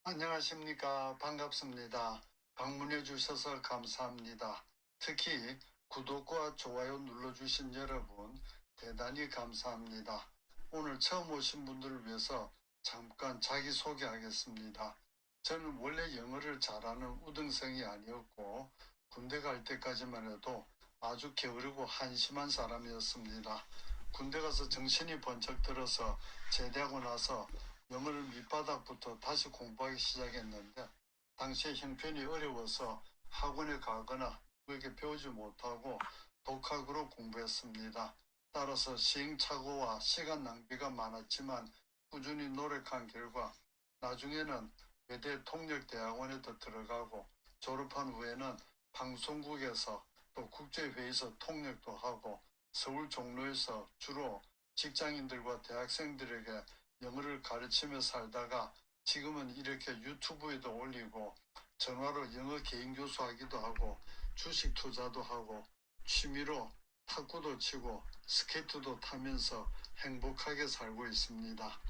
안녕하십니까. 반갑습니다. 방문해 주셔서 감사합니다. 특히 구독과 좋아요 눌러주신 여러분 대단히 감사합니다. 오늘 처음 오신 분들을 위해서 잠깐 자기소개하겠습니다. 저는 원래 영어를 잘하는 우등생이 아니었고 군대 갈 때까지만 해도 아주 게으르고 한심한 사람이었습니다. 군대 가서 정신이 번쩍 들어서 제대하고 나서 영어를 밑바닥부터 다시 공부하기 시작했는데 당시에 형편이 어려워서 학원에 가거나 그렇게 배우지 못하고 독학으로 공부했습니다. 따라서 시행착오와 시간 낭비가 많았지만 꾸준히 노력한 결과 나중에는 외대 통역대학원에도 들어가고 졸업한 후에는 방송국에서 또 국제회의에서 통역도 하고 서울 종로에서 주로 직장인들과 대학생들에게 영어를 가르치며 살다가 지금은 이렇게 유튜브에도 올리고 전화로 영어 개인 교수하기도 하고 주식 투자도 하고 취미로 탁구도 치고 스케이트도 타면서 행복하게 살고 있습니다.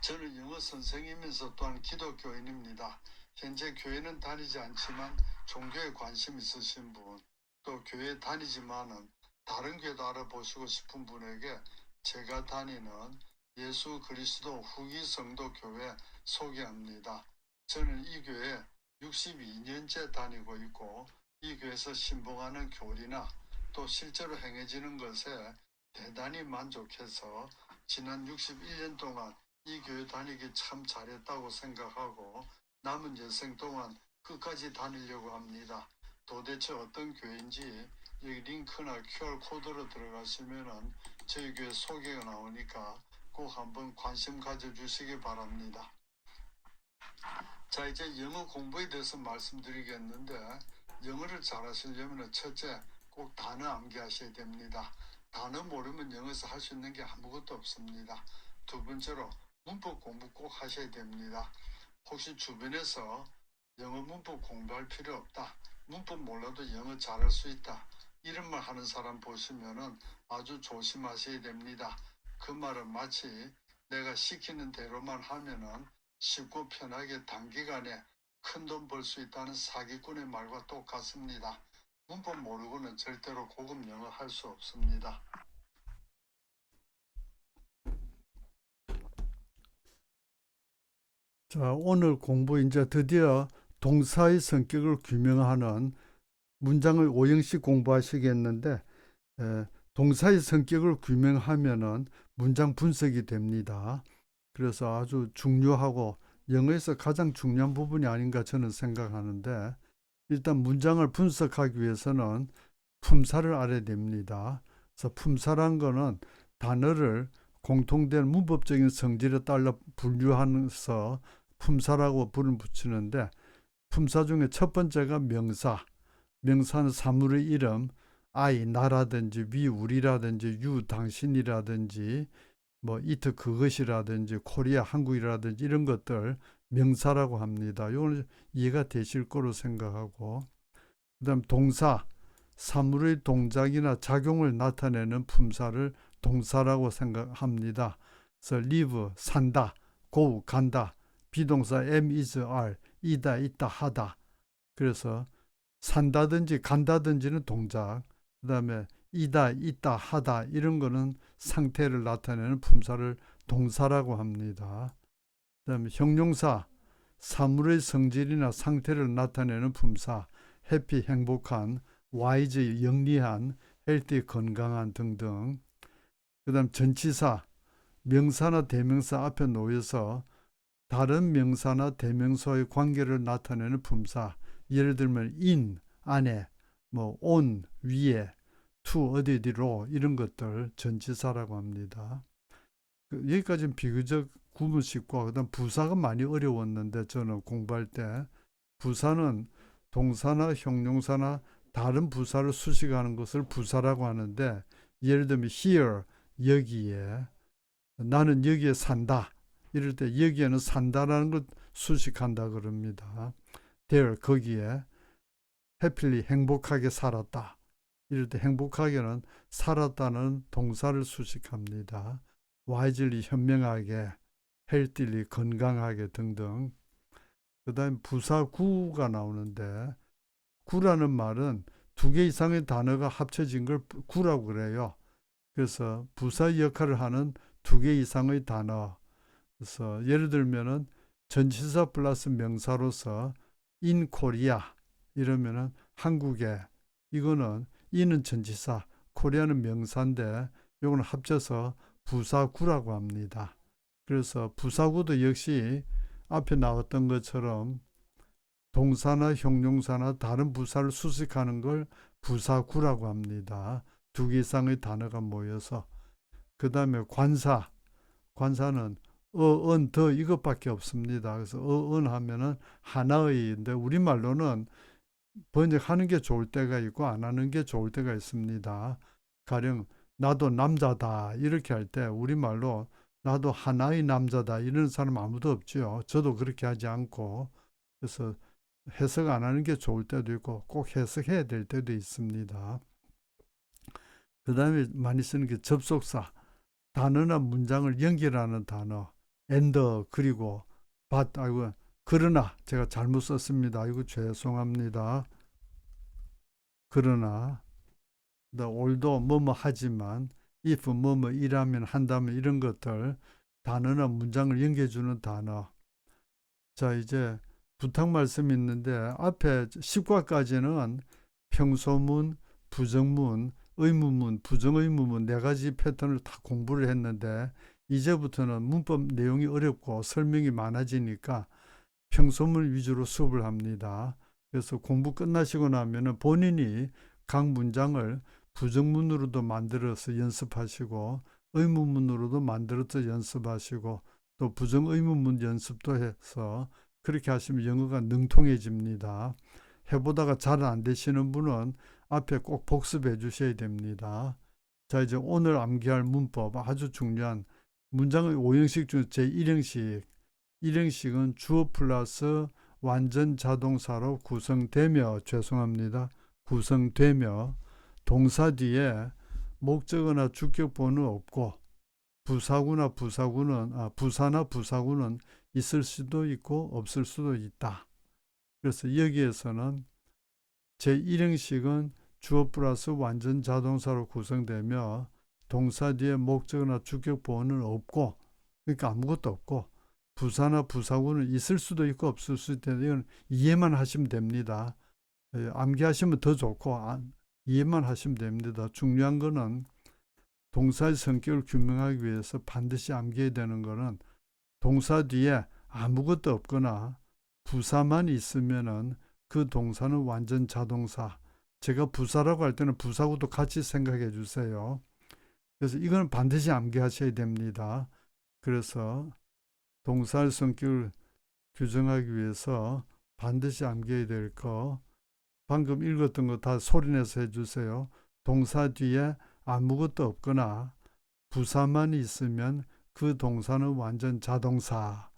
저는 영어 선생이면서 또한 기독교인입니다. 현재 교회는 다니지 않지만 종교에 관심 있으신 분, 또 교회 다니지만은 다른 교회도 알아보시고 싶은 분에게 제가 다니는 예수 그리스도 후기 성도 교회 소개합니다. 저는 이 교회 62년째 다니고 있고 이 교회에서 신봉하는 교리나 또 실제로 행해지는 것에 대단히 만족해서 지난 61년 동안 이 교회 다니기 참 잘했다고 생각하고 남은 여생 동안 끝까지 다니려고 합니다. 도대체 어떤 교회인지 여기 링크나 QR코드로 들어가시면은 저희 교회 소개가 나오니까 꼭 한번 관심 가져주시기 바랍니다. 자, 이제 영어 공부에 대해서 말씀드리겠는데 영어를 잘하시려면 첫째 꼭 단어 암기하셔야 됩니다. 단어 모르면 영어에서 할 수 있는 게 아무것도 없습니다. 두 번째로 문법 공부 꼭 하셔야 됩니다. 혹시 주변에서 영어 문법 공부할 필요 없다, 문법 몰라도 영어 잘할 수 있다, 이런 말 하는 사람 보시면은 아주 조심하셔야 됩니다. 그 말은 마치 내가 시키는 대로만 하면은 쉽고 편하게 단기간에 큰 돈 벌 수 있다는 사기꾼의 말과 똑같습니다. 문법 모르고는 절대로 고급 영어 할 수 없습니다. 자, 오늘 공부 이제 드디어 동사의 성격을 규명하는 문장을 오형식 공부하시겠는데, 동사의 성격을 규명하면은 문장 분석이 됩니다. 그래서 아주 중요하고 영어에서 가장 중요한 부분이 아닌가 저는 생각하는데, 일단 문장을 분석하기 위해서는 품사를 알아야 됩니다. 그래서 품사란 거는 단어를 공통된 문법적인 성질에 따라 분류하면서 품사라고 부름 붙이는데, 품사 중에 첫 번째가 명사. 명사는 사물의 이름, I, 나라든지 위, 우리라든지 유, 당신이라든지 뭐 이트, 그것이라든지 코리아, 한국이라든지 이런 것들 명사라고 합니다. 이건 이해가 되실 거로 생각하고, 그다음 동사, 사물의 동작이나 작용을 나타내는 품사를 동사라고 생각합니다. 그래서 live, 산다, go, 간다, 비동사 am, is, are, 이다, 있다, 하다. 그래서 산다든지 간다든지는 동작, 그 다음에 이다, 있다, 하다 이런 거는 상태를 나타내는 품사를 동사라고 합니다. 그 다음에 형용사, 사물의 성질이나 상태를 나타내는 품사, 해피, 행복한, 와이즈, 영리한, 헬티, 건강한 등등. 그 다음 전치사, 명사나 대명사 앞에 놓여서 다른 명사나 대명사의 관계를 나타내는 품사. 예를 들면 in, 안에, 뭐 on, 위에, to, 어디로 이런 것들 전치사라고 합니다. 여기까지는 비교적 구분 쉽고, 그다음 부사가 많이 어려웠는데 저는 공부할 때 부사는 동사나 형용사나 다른 부사를 수식하는 것을 부사라고 하는데, 예를 들면 here, 여기에, 나는 여기에 산다 이럴 때 여기에는 산다라는 것 수식한다 그럽니다. there, 거기에, happily, 행복하게 살았다 이럴 때 행복하게는 살았다는 동사를 수식합니다. wisely, 현명하게, healthily 건강하게 등등. 그다음에 부사구가 나오는데 구라는 말은 두 개 이상의 단어가 합쳐진 걸 구라고 그래요. 그래서 부사 역할을 하는 두 개 이상의 단어. 그래서 예를 들면은 전치사 플러스 명사로서 in Korea 이러면은 한국에, 이거는 in은 전치사, 코리아는 명사인데 요거는 합쳐서 부사구라고 합니다. 그래서 부사구도 역시 앞에 나왔던 것처럼 동사나 형용사나 다른 부사를 수식하는 걸 부사구라고 합니다. 두 개 이상의 단어가 모여서. 그 다음에 관사는 은, 더 이것밖에 없습니다. 그래서 은 하면은 하나의인데 우리말로는 번역하는 게 좋을 때가 있고 안 하는 게 좋을 때가 있습니다. 가령 나도 남자다 이렇게 할 때 우리말로 나도 하나의 남자다 이런 사람 아무도 없죠. 저도 그렇게 하지 않고. 그래서 해석 안 하는 게 좋을 때도 있고 꼭 해석해야 될 때도 있습니다. 그 다음에 많이 쓰는 게 접속사, 단어나 문장을 연결하는 단어, and 그리고 but, 아이고 그러나 제가 잘못 썼습니다. 아이고 죄송합니다. 그러나 although 뭐뭐 하지만, if 뭐뭐 이라면 한다면, 이런 것들 단어나 문장을 연결해주는 단어. 자, 이제 부탁 말씀이 있는데 앞에 10과까지는 평소문, 부정문, 의문문, 부정의문문 네 가지 패턴을 다 공부를 했는데 이제부터는 문법 내용이 어렵고 설명이 많아지니까 평소문 위주로 수업을 합니다. 그래서 공부 끝나시고 나면은 본인이 각 문장을 부정문으로도 만들어서 연습하시고 의문문으로도 만들어서 연습하시고 또 부정의문문 연습도 해서 그렇게 하시면 영어가 능통해집니다. 해보다가 잘 안 되시는 분은 앞에 꼭 복습해 주셔야 됩니다. 자, 이제 오늘 암기할 문법 아주 중요한 문장의 5형식 중 제1형식. 1형식은 주어 플러스 완전 자동사로 구성되며, 죄송합니다. 구성되며 동사 뒤에 목적어나 주격보는 없고 부사나 부사구는 있을 수도 있고 없을 수도 있다. 그래서 여기에서는 제1형식은 주어 플러스 완전 자동사로 구성되며 동사 뒤에 목적어나 주격보는 없고, 그러니까 아무것도 없고, 부사나 부사구는 있을 수도 있고 없을 수도 있는데 이건 이해만 하시면 됩니다. 암기하시면 더 좋고 이해만 하시면 됩니다. 중요한 거는 동사의 성격을 규명하기 위해서 반드시 암기해야 되는 거는 동사 뒤에 아무것도 없거나 부사만 있으면은 그 동사는 완전 자동사. 제가 부사라고 할 때는 부사구도 같이 생각해 주세요. 그래서 이건 반드시 암기하셔야 됩니다. 그래서 동사의 성격을 규정하기 위해서 반드시 암기해야 될 거, 방금 읽었던 거 다 소리내서 해주세요. 동사 뒤에 아무것도 없거나 부사만 있으면 그 동사는 완전 자동사.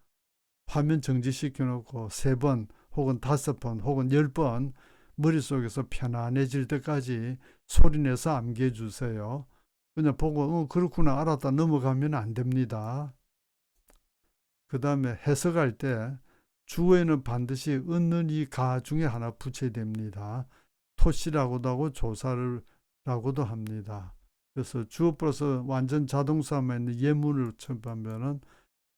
화면 정지시켜 놓고 3번 혹은 5번 혹은 10번 머릿속에서 편안해질 때까지 소리내서 암기해 주세요. 그냥 보고 그렇구나 알았다 넘어가면 안 됩니다. 그 다음에 해석할 때 주어에는 반드시 은는 이 가 중에 하나 붙여야 됩니다. 토시라고도 하고 조사라고도 합니다. 그래서 주어 플러스 완전 자동사만 있는 예문을 첨부하면은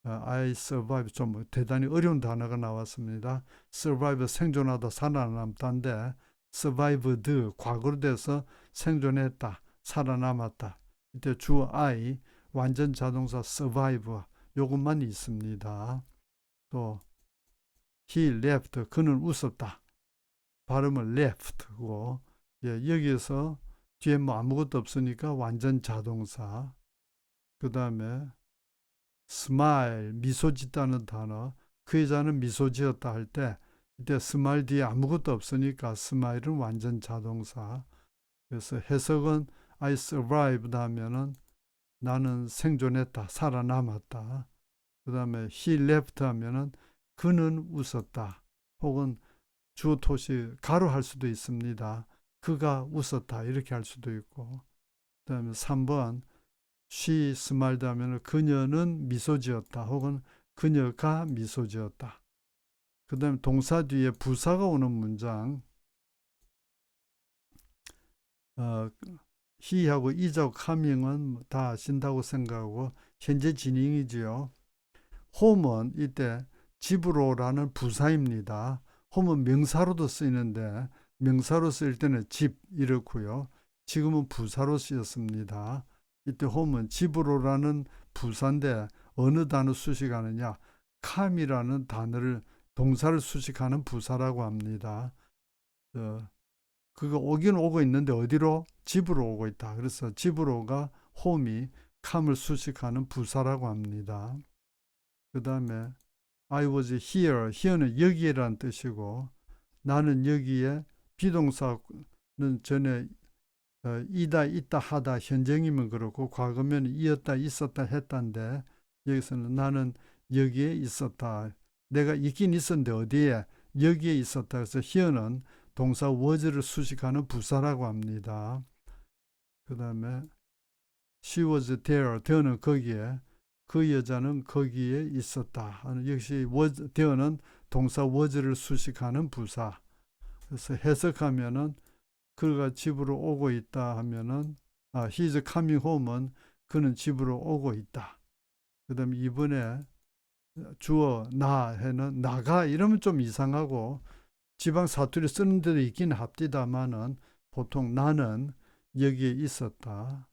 I survive, 좀 대단히 어려운 단어가 나왔습니다. survive 생존하다 살아남다인데 survived 과거로 돼서 생존했다 살아남았다. 이때 주어 I 완전 자동사 survive 요것만 있습니다. 또 he left 그는 웃었다. 발음은 left고 여기에서 뒤에 뭐 아무것도 없으니까 완전 자동사. 그 다음에 smile 미소 짓다는 단어. 그 여자는 미소 지었다 할 때 이때 smile 뒤에 아무것도 없으니까 smile은 완전 자동사. 그래서 해석은 I survived 하면은 나는 생존했다 살아남았다. 그 다음에 he left 하면은 그는 웃었다. 혹은 주어 토시 가로 할 수도 있습니다. 그가 웃었다 이렇게 할 수도 있고. 그 다음에 3번 she smiled 하면 그녀는 미소 지었다 혹은 그녀가 미소 지었다. 그 다음에 동사 뒤에 부사가 오는 문장, he하고 is하고 coming은 다 아신다고 생각하고 현재 진행이지요. home은 이때 집으로라는 부사입니다. home은 명사로도 쓰이는데 명사로 쓰일 때는 집 이렇고요. 지금은 부사로 쓰였습니다. 이때 home은 집으로라는 부사인데 어느 단어 수식하느냐? come이라는 단어를 동사를 수식하는 부사라고 합니다. 그거 오긴 오고 있는데 어디로? 집으로 오고 있다. 그래서 집으로가 home이 come을 수식하는 부사라고 합니다. 그 다음에 I was here. here는 여기에란 뜻이고 나는 여기에 비동사는 전에 이다 있다 하다 현재이면 그렇고 과거면 이었다 있었다 했다인데 여기서는 나는 여기에 있었다. 내가 있긴 있었는데 어디에? 여기에 있었다. 그래서 here는 동사 was를 수식하는 부사라고 합니다. 그 다음에 she was there. there는 거기에. 그 여자는 거기에 있었다. 역시 was, there는 동사 was를 수식하는 부사. 그래서 해석하면은 그가 집으로 오고 있다 하면은 he's coming home은 그는 집으로 오고 있다. 그 다음에 이번에 주어 나 해는 나가 이러면 좀 이상하고 지방 사투리 쓰는 데도 있긴 합디다마는 보통 나는 여기에 있었다.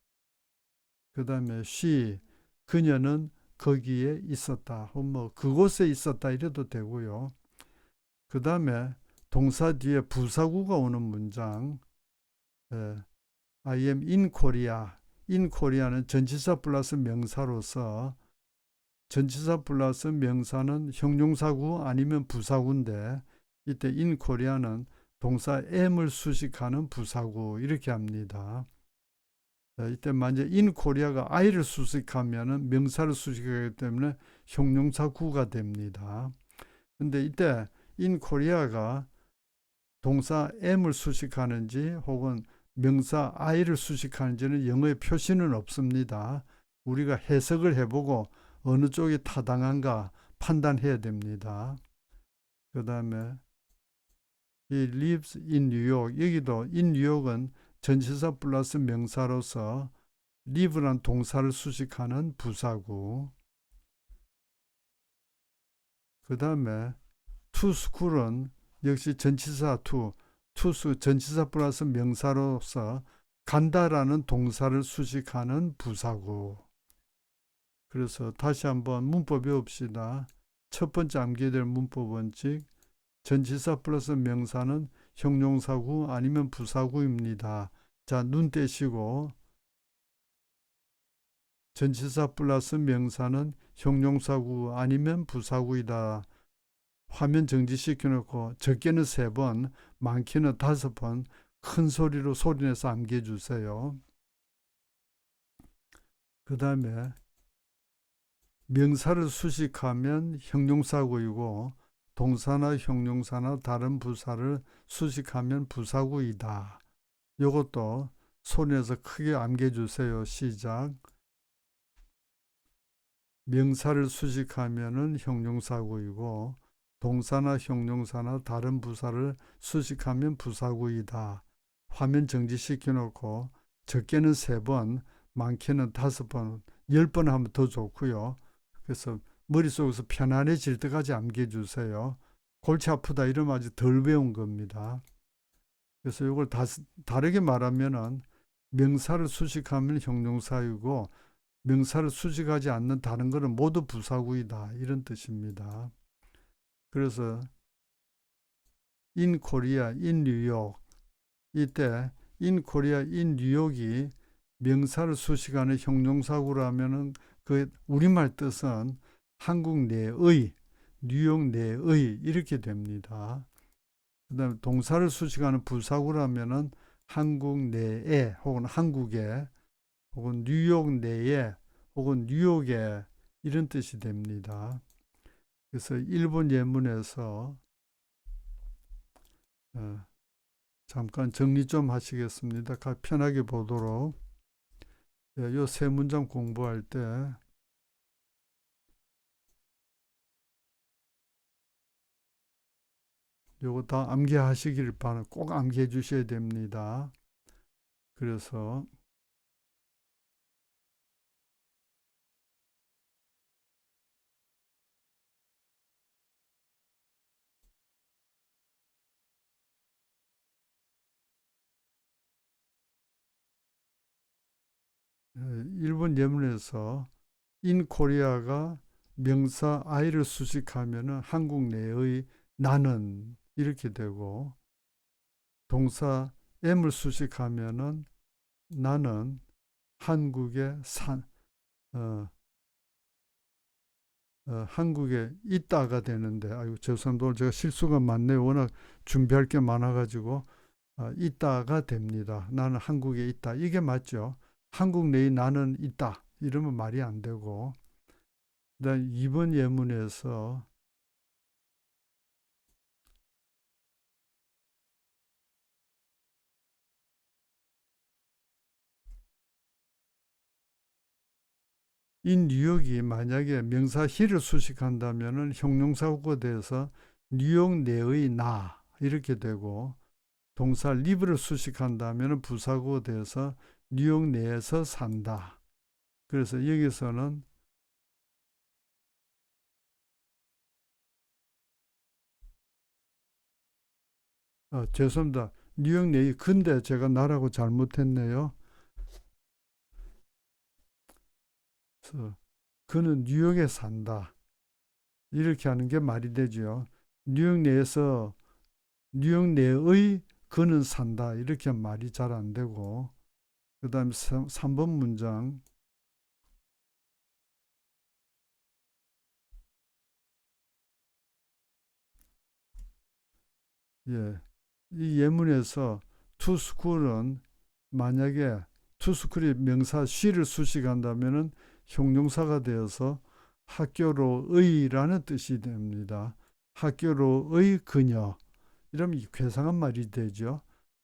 그 다음에 she 그녀는 거기에 있었다. 뭐 그곳에 있었다 이래도 되고요. 그 다음에 동사 뒤에 부사구가 오는 문장 I am in Korea. in Korea는 전치사 플러스 명사로서 전치사 플러스 명사는 형용사구 아니면 부사구인데 이때 in Korea는 동사 am을 수식하는 부사구 이렇게 합니다. 이때 만약 in Korea가 I를 수식하면 명사를 수식하기 때문에 형용사구가 됩니다. 근데 이때 in Korea가 동사 am을 수식하는지 혹은 명사 I를 수식하는지는 영어에 표시는 없습니다. 우리가 해석을 해보고 어느 쪽이 타당한가 판단해야 됩니다. 그 다음에 He lives in New York. 여기도 in New York은 전치사 플러스 명사로서 live란 동사를 수식하는 부사구. 그 다음에 to school은 역시 전치사 to 전치사 플러스 명사로서 간다라는 동사를 수식하는 부사구. 그래서 다시 한번 문법 배웁시다. 첫 번째 암기될 문법 원칙. 전치사 플러스 명사는 형용사구 아니면 부사구입니다. 자, 눈 떼시고 전치사 플러스 명사는 형용사구 아니면 부사구이다. 화면 정지시켜 놓고 적게는 3번, 많게는 5번 큰 소리로 소리내서 암기해 주세요. 그 다음에 명사를 수식하면 형용사구이고 동사나 형용사나 다른 부사를 수식하면 부사구이다. 이것도 소리내서 크게 암기해 주세요. 시작. 명사를 수식하면 형용사구이고 동사나 형용사나 다른 부사를 수식하면 부사구이다. 화면 정지시켜 놓고 적게는 3번, 많게는 5번, 10번 하면 더 좋고요. 그래서 머릿속에서 편안해질 때까지 암기해 주세요. 골치 아프다 이러면 아직 덜 배운 겁니다. 그래서 이걸 다르게 말하면은 명사를 수식하면 형용사이고 명사를 수식하지 않는 다른 것은 모두 부사구이다. 이런 뜻입니다. 그래서 in Korea, in New York 이때 in Korea, in New York이 명사를 수식하는 형용사구라면은 그 우리말 뜻은 한국 내의, 뉴욕 내의 이렇게 됩니다. 그 다음에 동사를 수식하는 부사구라면은 한국 내에 혹은 한국에 혹은 뉴욕 내에 혹은 뉴욕에 이런 뜻이 됩니다. 그래서 일본 예문에서 잠깐 정리 좀 하시겠습니다. 편하게 보도록. 이 세 문장 공부할 때 요거 다 암기하시길 바랍니다. 꼭 암기해 주셔야 됩니다. 그래서 1번 예문에서 in 코리아가 명사 I를 수식하면은 한국 내의 나는 이렇게 되고, 동사 M을 수식하면은 나는 한국에 한국에 있다가 되는데, 아이고 죄송합니다. 오늘 제가 실수가 많네요. 워낙 준비할 게 많아가지고 있다가 됩니다. 나는 한국에 있다. 이게 맞죠? 한국 내에 나는 있다. 이러면 말이 안 되고, 그다음 2번 예문에서 이 뉴욕이 만약에 명사 he를 수식한다면은 형용사구가 돼서 뉴욕 내의 나 이렇게 되고, 동사 live를 수식한다면은 부사구가 돼서 뉴욕 내에서 산다. 그래서 여기서는 죄송합니다. 뉴욕 내의 근데 제가 나라고 잘못했네요. 그래서 그는 뉴욕에 산다. 이렇게 하는 게 말이 되죠. 뉴욕 내에서 뉴욕 내의 그는 산다. 이렇게 하면 말이 잘 안 되고, 그 다음에 3번 문장. 예. 이 예문에서 to school은 만약에 to school이 명사 she를 수식한다면은 형용사가 되어서 학교로의라는 뜻이 됩니다. 학교로의 그녀. 이러면 괴상한 말이 되죠.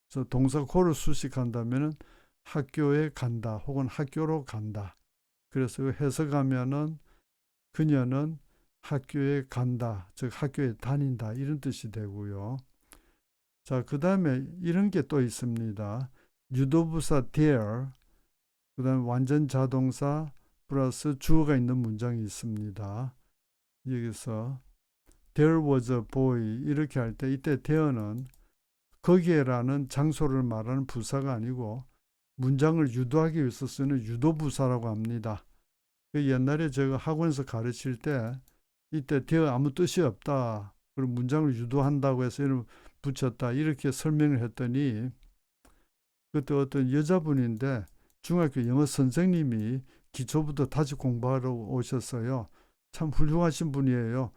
그래서 동사 go를 수식한다면은 학교에 간다 혹은 학교로 간다. 그래서 해석하면은 그녀는 학교에 간다, 즉 학교에 다닌다 이런 뜻이 되고요. 자, 그 다음에 이런 게 또 있습니다. 유도부사 there, 그 다음에 완전 자동사 플러스 주어가 있는 문장이 있습니다. 여기서 there was a boy 이렇게 할 때 이때 there는 거기에라는 장소를 말하는 부사가 아니고 문장을 유도하기 위해서 쓰는 유도부사라고 합니다. 옛날에 제가 학원에서 가르칠 때 이때 there 아무 뜻이 없다. 그리고 문장을 유도한다고 해서 이름 붙였다. 이렇게 설명을 했더니 그때 어떤 여자분인데 중학교 영어 선생님이 기초부터 다시 공부하러 오셨어요. 참 훌륭하신 분이에요.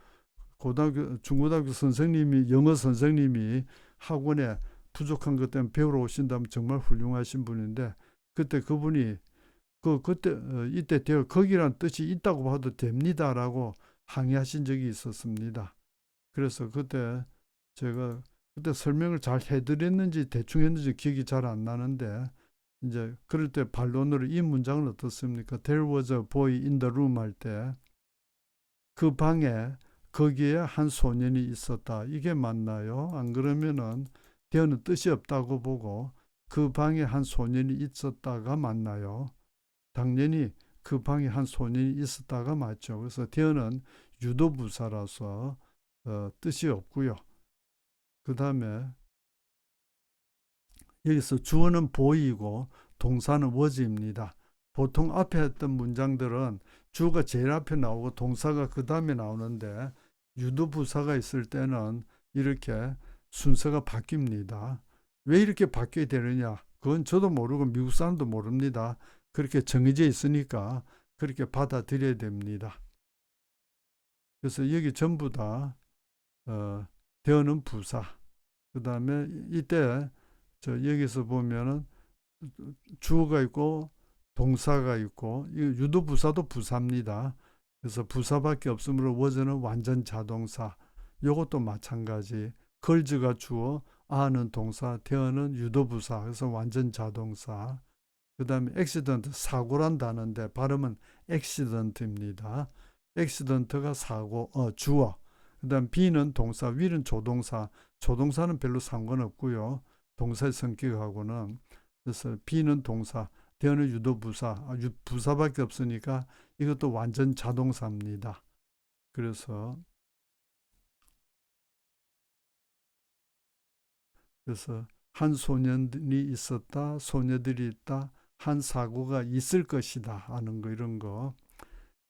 중고등학교 선생님이, 영어 선생님이 학원에 부족한 것 때문에 배우러 오신다면 정말 훌륭하신 분인데, 그때 그분이 이때 되어 거기란 뜻이 있다고 봐도 됩니다라고 항의하신 적이 있었습니다. 그래서 제가 그때 설명을 잘 해드렸는지 대충 했는지 기억이 잘 안 나는데, 이제 그럴 때 반론으로 이 문장은 어떻습니까? There was a boy in the room 할 때 그 방에 거기에 한 소년이 있었다. 이게 맞나요? 안 그러면은 there는 뜻이 없다고 보고 그 방에 한 소년이 있었다가 맞나요? 당연히 그 방에 한 소년이 있었다가 맞죠. 그래서 there는 유도부사라서 뜻이 없고요. 그 다음에 여기서 주어는 boy이고 동사는 was입니다. 보통 앞에 했던 문장들은 주어가 제일 앞에 나오고 동사가 그 다음에 나오는데 유도부사가 있을 때는 이렇게 순서가 바뀝니다. 왜 이렇게 바뀌게 되느냐? 그건 저도 모르고 미국 사람도 모릅니다. 그렇게 정해져 있으니까 그렇게 받아들여야 됩니다. 그래서 여기 전부 다 되어는 부사. 그 다음에 이때 여기서 보면은 주어가 있고 동사가 있고 유도부사도 부사입니다. 그래서 부사밖에 없으므로 was는 완전 자동사. 이것도 마찬가지. 걸즈가 주어, are는 동사, there는 유도부사. 그래서 완전 자동사. 그 다음에 accident, 사고란 단어인데 발음은 accident입니다. accident가 사고, 주어. 그 다음 be는 동사, will은 조동사. 조동사는 별로 상관없고요. 동사의 성격하고는. 그래서 be는 동사, 되어는 유도부사, 부사밖에 없으니까 이것도 완전 자동사입니다. 그래서 한 소년이 있었다, 소녀들이 있다, 한 사고가 있을 것이다 하는 거, 이런 거.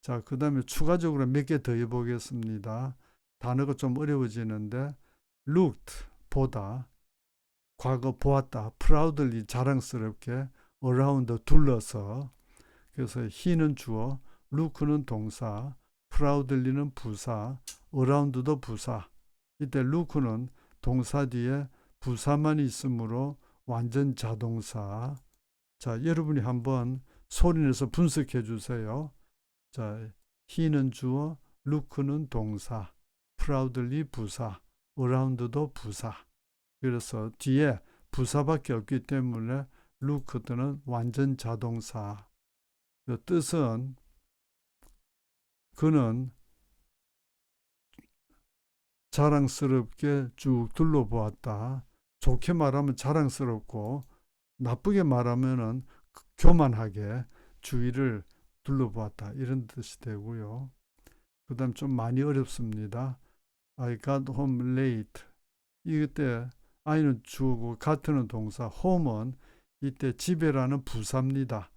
자, 그 다음에 추가적으로 몇 개 더 해보겠습니다. 단어가 좀 어려워지는데 looked, 보다, 과거 보았다, proudly, 자랑스럽게, around, 둘러서. 그래서 he는 주어, look는 동사, proudly는 부사, around도 부사. 이때 look는 동사 뒤에 부사만 있으므로 완전 자동사. 자, 여러분이 한번 소리내서 분석해 주세요. 자, he는 주어, look는 동사, proudly 부사, around도 부사. 그래서 뒤에 부사밖에 없기 때문에 look는 완전 자동사. 그 뜻은 그는 자랑스럽게 쭉 둘러보았다. 좋게 말하면 자랑스럽고, 나쁘게 말하면은 교만하게 주위를 둘러보았다, 이런 뜻이 되고요. 그 다음 좀 많이 어렵습니다. I got home late. 이때 I는 주어고 got는 동사, home은 이때 집에라는 부사입니다.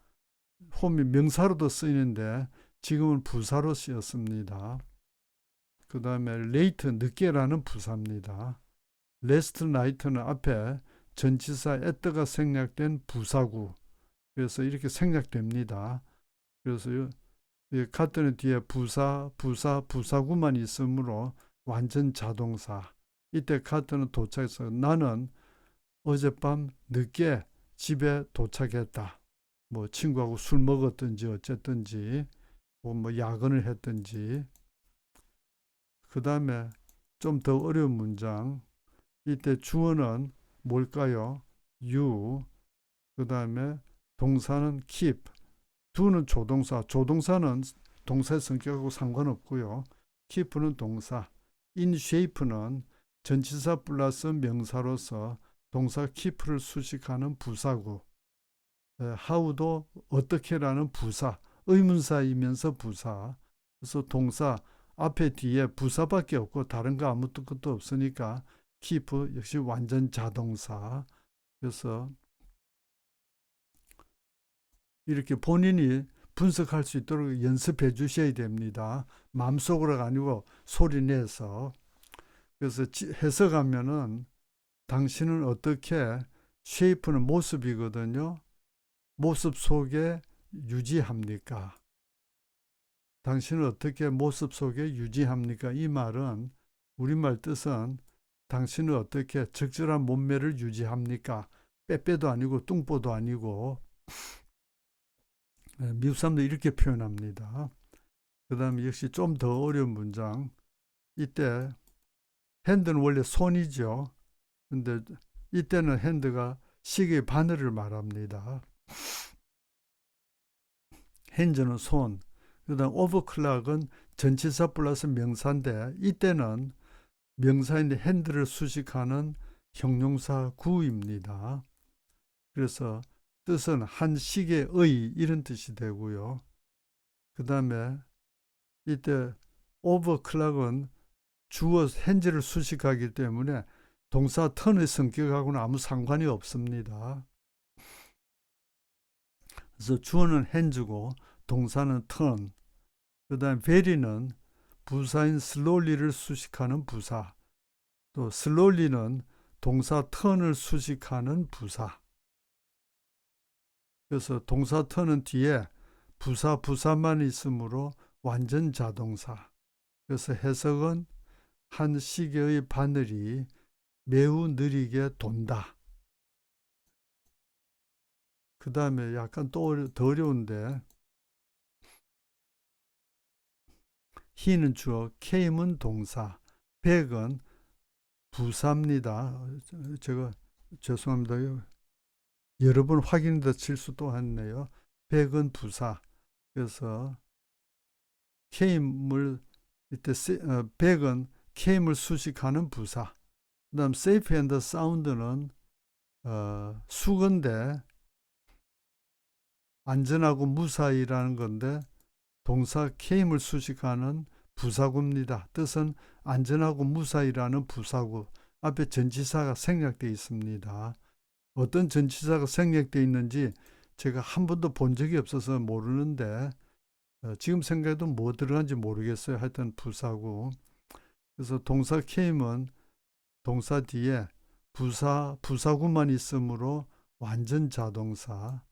home이 명사로도 쓰이는데 지금은 부사로 쓰였습니다. 그 다음에 late, 늦게라는 부사입니다. last night는 앞에 전치사 at가 생략된 부사구. 그래서 이렇게 생략됩니다. 그래서 got는 뒤에 부사구만 있으므로 완전 자동사. 이때 got는 도착해서 나는 어젯밤 늦게 집에 도착했다. 뭐 친구하고 술 먹었든지 어쨌든지 뭐 야근을 했든지. 그 다음에 좀 더 어려운 문장. 이때 주어는 뭘까요? you. 그 다음에 동사는 keep. do는 조동사. 조동사는 동사의 성격하고 상관없고요. keep는 동사. in shape는 전치사 플러스 명사로서 동사 keep를 수식하는 부사구. how도 어떻게라는 부사. 의문사이면서 부사. 그래서 동사 앞에 뒤에 부사밖에 없고 다른 거 아무것도 없으니까 keep 역시 완전 자동사. 그래서 이렇게 본인이 분석할 수 있도록 연습해 주셔야 됩니다. 마음속으로가 아니고 소리내서. 그래서 해석하면은 당신은 어떻게, 쉐이프는 모습이거든요. 모습 속에 유지합니까? 당신은 어떻게 모습 속에 유지합니까? 이 말은 우리말 뜻은 당신은 어떻게 적절한 몸매를 유지합니까? 빼빼도 아니고 뚱보도 아니고. 미국 사람들 이렇게 표현합니다. 그 다음에 역시 좀 더 어려운 문장. 이때 핸드는 원래 손이죠. 근데 이때는 핸드가 시계의 바늘을 말합니다. 핸즈는 손. 그 다음 오버클락은 전치사 플러스 명사인데 이때는 명사인데 핸드를 수식하는 형용사 구입니다. 그래서 뜻은 한 시계의 이런 뜻이 되고요. 그 다음에 이때 오버클락은 주어 핸즈를 수식하기 때문에 동사 턴의 성격하고는 아무 상관이 없습니다. 그래서 주어는 핸즈고 동사는 턴. 그 다음 very는 부사인 slowly를 수식하는 부사. 또 slowly는 동사 턴을 수식하는 부사. 그래서 동사 턴은 뒤에 부사만 있으므로 완전 자동사. 그래서 해석은 한 시계의 바늘이 매우 느리게 돈다. 그 다음에 약간 또 더 어려운데 he는 주어, came은 동사, back은 부사입니다. 제가 죄송합니다. 여러 번 확인해서 실수도 했네요. back은 부사. 그래서 came을 이때 back은 came을 수식하는 부사. 그다음 safe and sound는 수건데 안전하고 무사히라는 건데 동사 came을 수식하는 부사구입니다. 뜻은 안전하고 무사히라는 부사구. 앞에 전치사가 생략되어 있습니다. 어떤 전치사가 생략되어 있는지 제가 한 번도 본 적이 없어서 모르는데 지금 생각해도 뭐 들어간지 모르겠어요. 하여튼 부사구. 그래서 동사 came은 동사 뒤에 부사구만 있으므로 완전 자동사.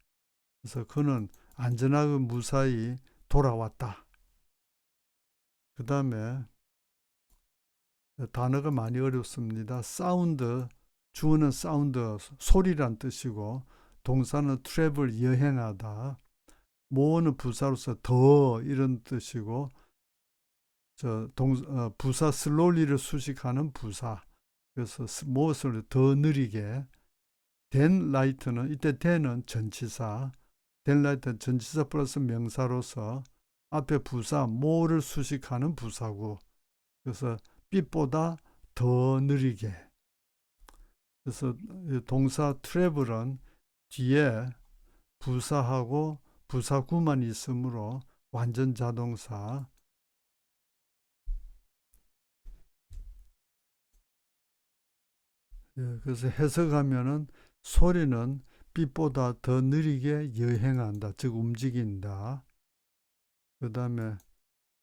그래서 그는 안전하고 무사히 돌아왔다. 그 다음에 단어가 많이 어렵습니다. 사운드, 주어는 사운드, 소리란 뜻이고 동사는 travel, 여행하다. 모어는 부사로서 더 이런 뜻이고 부사 slowly를 수식하는 부사. 그래서 무엇을 더 느리게. than light는 이때 than은 전치사. than light 전치사 플러스 명사로서 앞에 부사 more를 수식하는 부사구. 그래서 빛보다 더 느리게. 그래서 동사 travel은 뒤에 부사하고 부사구만 있으므로 완전 자동사. 그래서 해석하면은 소리는 빛보다 더 느리게 여행한다. 즉 움직인다. 그 다음에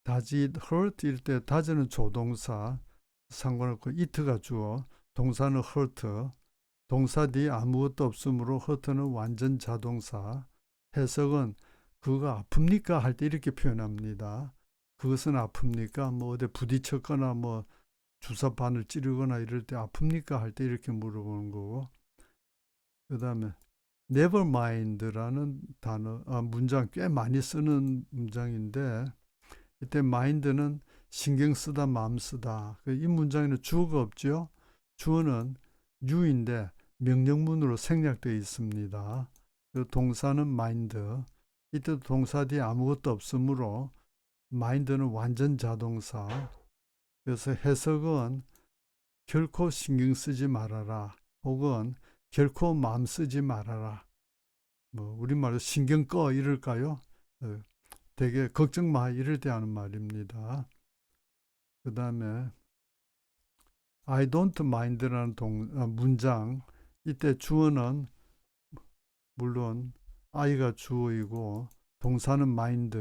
does it hurt? 이럴 때 does는 조동사 상관없고 it가 주어 동사는 hurt. 동사 뒤에 아무것도 없으므로 hurt는 완전 자동사. 해석은 그거 아픕니까? 할 때 이렇게 표현합니다. 그것은 아픕니까? 뭐 어디 부딪혔거나 뭐 주사바늘 찌르거나 이럴 때 아픕니까? 할 때 이렇게 물어보는 거고. 그 다음에 never mind라는 단어, 문장 꽤 많이 쓰는 문장인데 이때 mind는 신경 쓰다, 마음 쓰다. 이 문장에는 주어가 없죠. 주어는 you인데 명령문으로 생략되어 있습니다. 동사는 mind. 이때도 동사 뒤에 아무것도 없으므로 mind는 완전 자동사. 그래서 해석은 결코 신경 쓰지 말아라. 혹은 결코 마음 쓰지 말아라. 뭐 우리말로 신경 꺼 이럴까요? 되게 걱정 마 이럴 때 하는 말입니다. 그 다음에 I don't mind라는 문장. 이때 주어는 물론 I가 주어이고 동사는 mind.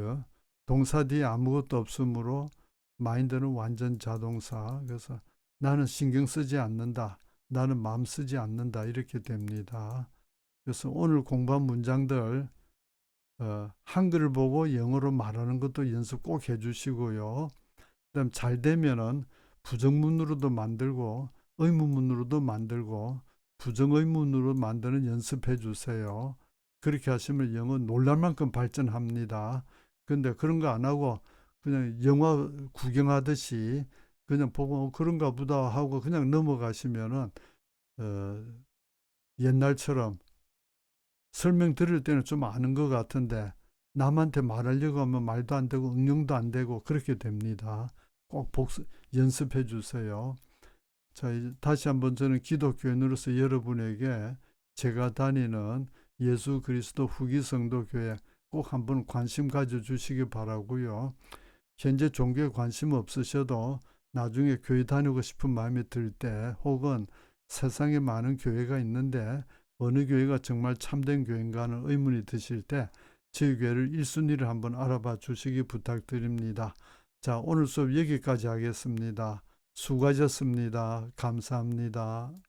동사 뒤에 아무것도 없으므로 mind는 완전 자동사. 그래서 나는 신경 쓰지 않는다. 나는 마음 쓰지 않는다. 이렇게 됩니다. 그래서 오늘 공부한 문장들 한글을 보고 영어로 말하는 것도 연습 꼭 해주시고요. 그다음 잘 되면은 부정문으로도 만들고 의문문으로도 만들고 부정의문으로 만드는 연습해 주세요. 그렇게 하시면 영어 놀랄 만큼 발전합니다. 근데 그런 거 안 하고 그냥 영화 구경하듯이 그냥 보고 그런가 보다 하고 그냥 넘어가시면은 옛날처럼 설명 들을 때는 좀 아는 것 같은데 남한테 말하려고 하면 말도 안 되고 응용도 안 되고 그렇게 됩니다. 꼭 연습해 주세요. 자, 이제 다시 한번 저는 기독교인으로서 여러분에게 제가 다니는 예수 그리스도 후기 성도 교회 꼭 한번 관심 가져 주시기 바라고요. 현재 종교에 관심 없으셔도 나중에 교회 다니고 싶은 마음이 들 때 혹은 세상에 많은 교회가 있는데 어느 교회가 정말 참된 교회인가 하는 의문이 드실 때 저희 교회를 1순위를 한번 알아봐 주시기 부탁드립니다. 자, 오늘 수업 여기까지 하겠습니다. 수고하셨습니다. 감사합니다.